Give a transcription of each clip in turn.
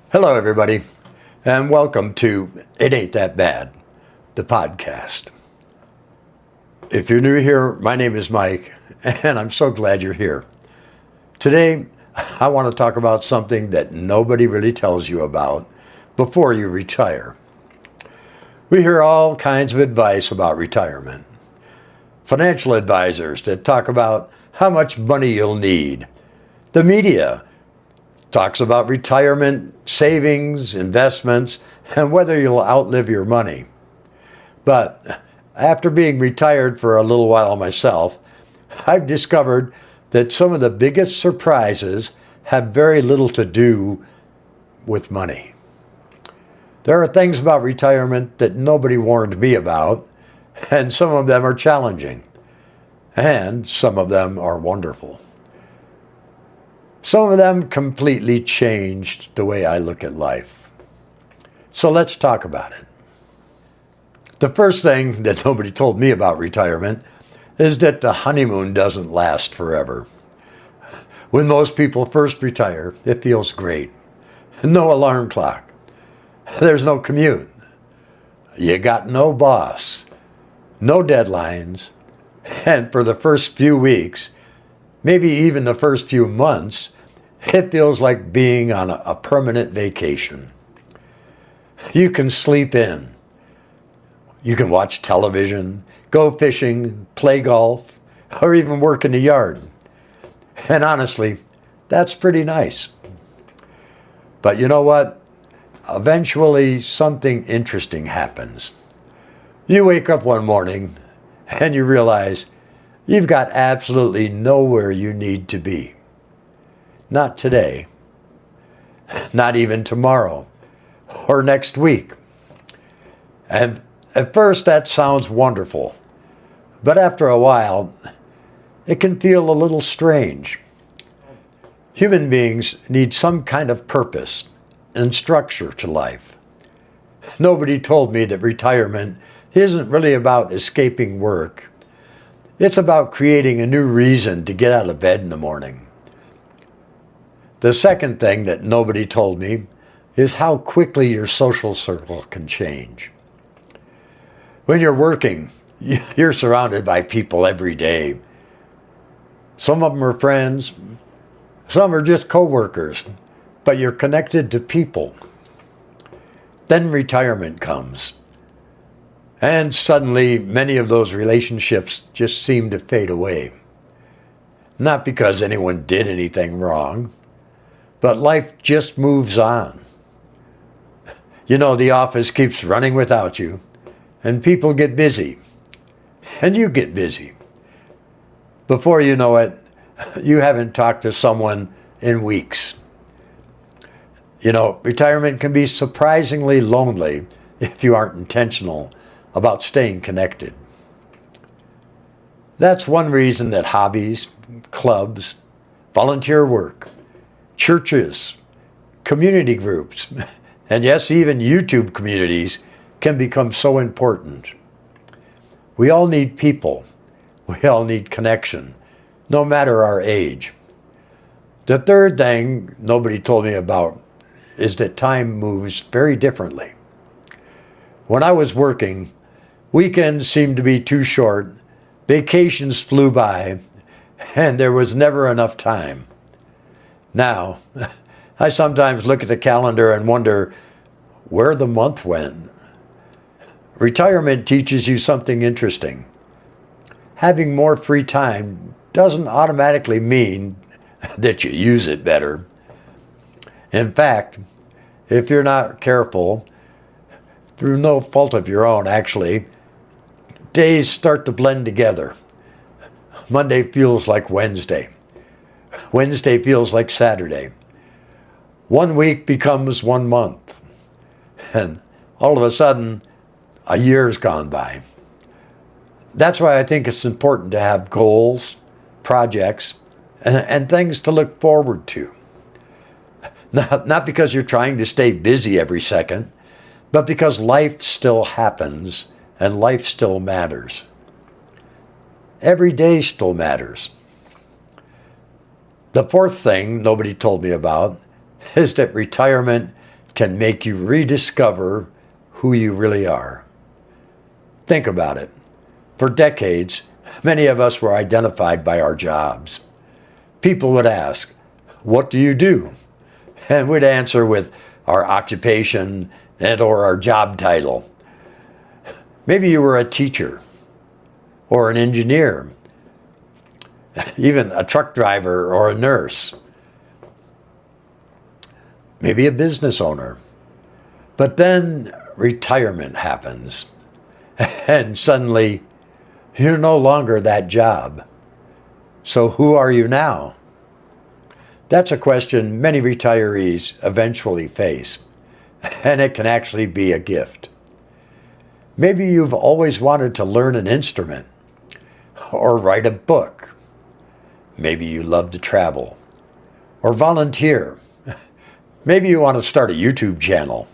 Hello, everybody, and welcome to It Ain't That Bad, the podcast. If you're new here, my name is Mike, and I'm so glad you're here. Today, I want to talk about something that nobody really tells you about before you retire. We hear all kinds of advice about retirement. Financial advisors that talk about how much money you'll need. The media talks about retirement, savings, investments, and whether you'll outlive your money. But after being retired for a little while myself, I've discovered that some of the biggest surprises have very little to do with money. There are things about retirement that nobody warned me about, and some of them are challenging, and some of them are wonderful. Some of them completely changed the way I look at life. So let's talk about it. The first thing that nobody told me about retirement is that the honeymoon doesn't last forever. When most people first retire, it feels great. No alarm clock. There's no commute. You got no boss, no deadlines, and for the first few weeks, maybe even the first few months, it feels like being on a permanent vacation. You can sleep in. You can watch television, go fishing, play golf, or even work in the yard. And honestly, that's pretty nice. But you know what? Eventually, something interesting happens. You wake up one morning and you realize you've got absolutely nowhere you need to be. Not today. Not even tomorrow. Or next week. And at first that sounds wonderful. But after a while, it can feel a little strange. Human beings need some kind of purpose and structure to life. Nobody told me that retirement isn't really about escaping work. It's about creating a new reason to get out of bed in the morning. The second thing that nobody told me is how quickly your social circle can change. When you're working, you're surrounded by people every day. Some of them are friends, some are just coworkers, but you're connected to people. Then retirement comes. And suddenly, many of those relationships just seem to fade away. Not because anyone did anything wrong, but life just moves on. You know, the office keeps running without you, and people get busy, and you get busy. Before you know it, you haven't talked to someone in weeks. You know, retirement can be surprisingly lonely if you aren't intentional about staying connected. That's one reason that hobbies, clubs, volunteer work, churches, community groups, and yes, even YouTube communities can become so important. We all need people. We all need connection, no matter our age. The third thing nobody told me about is that time moves very differently. When I was working, weekends seemed to be too short, vacations flew by, and there was never enough time. Now, I sometimes look at the calendar and wonder where the month went. Retirement teaches you something interesting. Having more free time doesn't automatically mean that you use it better. In fact, if you're not careful, through no fault of your own actually, days start to blend together. Monday feels like Wednesday. Wednesday feels like Saturday. 1 week becomes 1 month. And all of a sudden, a year's gone by. That's why I think it's important to have goals, projects, and things to look forward to. Not because you're trying to stay busy every second, but because life still happens and life still matters. Every day still matters. The fourth thing nobody told me about is that retirement can make you rediscover who you really are. Think about it. For decades, many of us were identified by our jobs. People would ask, "What do you do?" And we'd answer with our occupation and or our job title. Maybe you were a teacher or an engineer, even a truck driver or a nurse, maybe a business owner. But then retirement happens, and suddenly you're no longer that job. So who are you now? That's a question many retirees eventually face, and it can actually be a gift. Maybe you've always wanted to learn an instrument or write a book. Maybe you love to travel or volunteer. Maybe you want to start a YouTube channel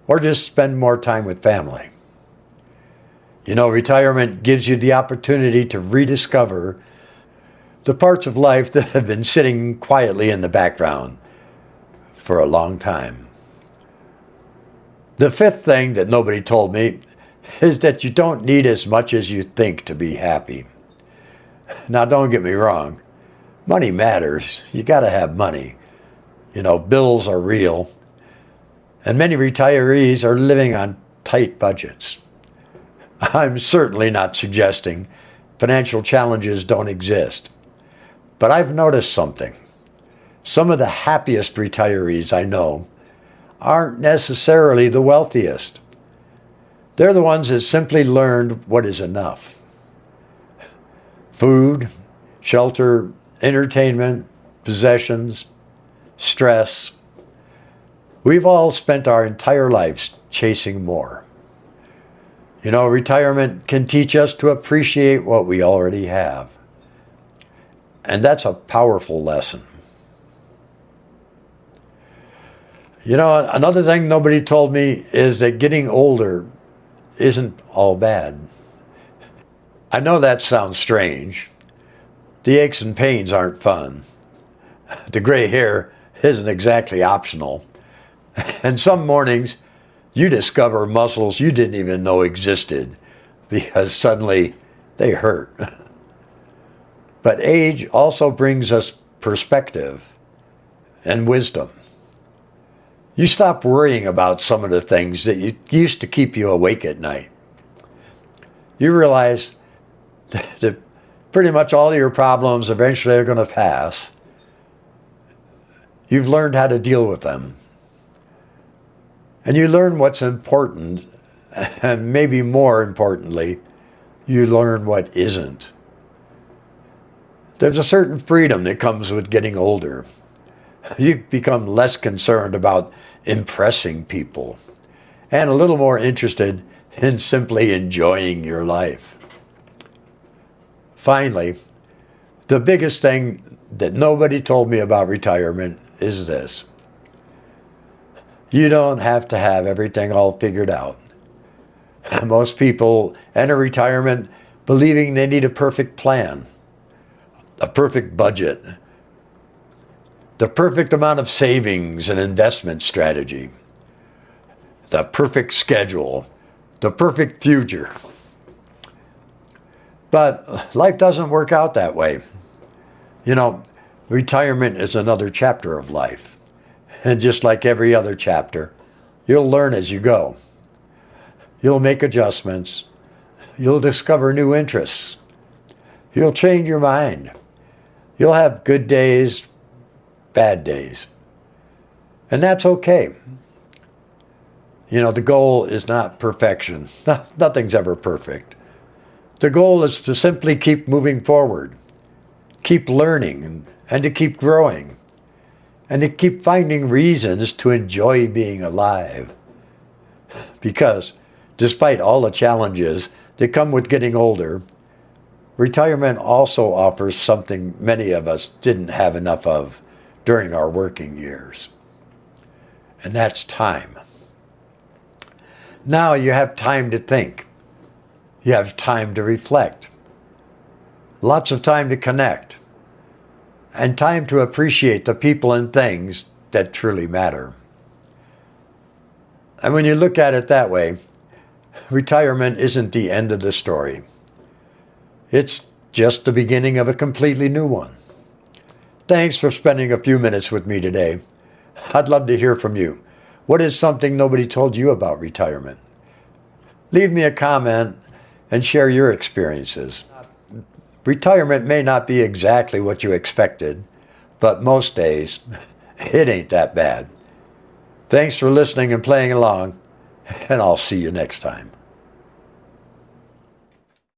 or just spend more time with family. You know, retirement gives you the opportunity to rediscover the parts of life that have been sitting quietly in the background for a long time. The fifth thing that nobody told me is that you don't need as much as you think to be happy. Now, don't get me wrong. Money matters. You got to have money. You know, bills are real. And many retirees are living on tight budgets. I'm certainly not suggesting financial challenges don't exist. But I've noticed something. Some of the happiest retirees I know aren't necessarily the wealthiest. They're the ones that simply learned what is enough. Food, shelter, entertainment, possessions, stress. We've all spent our entire lives chasing more. You know, retirement can teach us to appreciate what we already have. And that's a powerful lesson. You know, another thing nobody told me is that getting older isn't all bad. I know that sounds strange. The aches and pains aren't fun. The gray hair isn't exactly optional. And some mornings, you discover muscles you didn't even know existed because suddenly they hurt. But age also brings us perspective and wisdom. You stop worrying about some of the things that used to keep you awake at night. You realize that pretty much all your problems eventually are going to pass. You've learned how to deal with them. And you learn what's important, and maybe more importantly, you learn what isn't. There's a certain freedom that comes with getting older. You become less concerned about impressing people and a little more interested in simply enjoying your life. Finally, the biggest thing that nobody told me about retirement is this. You don't have to have everything all figured out. Most people enter retirement believing they need a perfect plan, a perfect budget, the perfect amount of savings and investment strategy, the perfect schedule, the perfect future. But life doesn't work out that way. You know, retirement is another chapter of life. And just like every other chapter, you'll learn as you go. You'll make adjustments. You'll discover new interests. You'll change your mind. You'll have good days, bad days. And that's okay. You know, the goal is not perfection. Nothing's ever perfect. The goal is to simply keep moving forward, keep learning, and to keep growing, and to keep finding reasons to enjoy being alive. Because despite all the challenges that come with getting older, retirement also offers something many of us didn't have enough of during our working years. And that's time. Now you have time to think. You have time to reflect. Lots of time to connect. And time to appreciate the people and things that truly matter. And when you look at it that way, retirement isn't the end of the story. It's just the beginning of a completely new one. Thanks for spending a few minutes with me today. I'd love to hear from you. What is something nobody told you about retirement? Leave me a comment and share your experiences. Retirement may not be exactly what you expected, but most days, it ain't that bad. Thanks for listening and playing along, and I'll see you next time.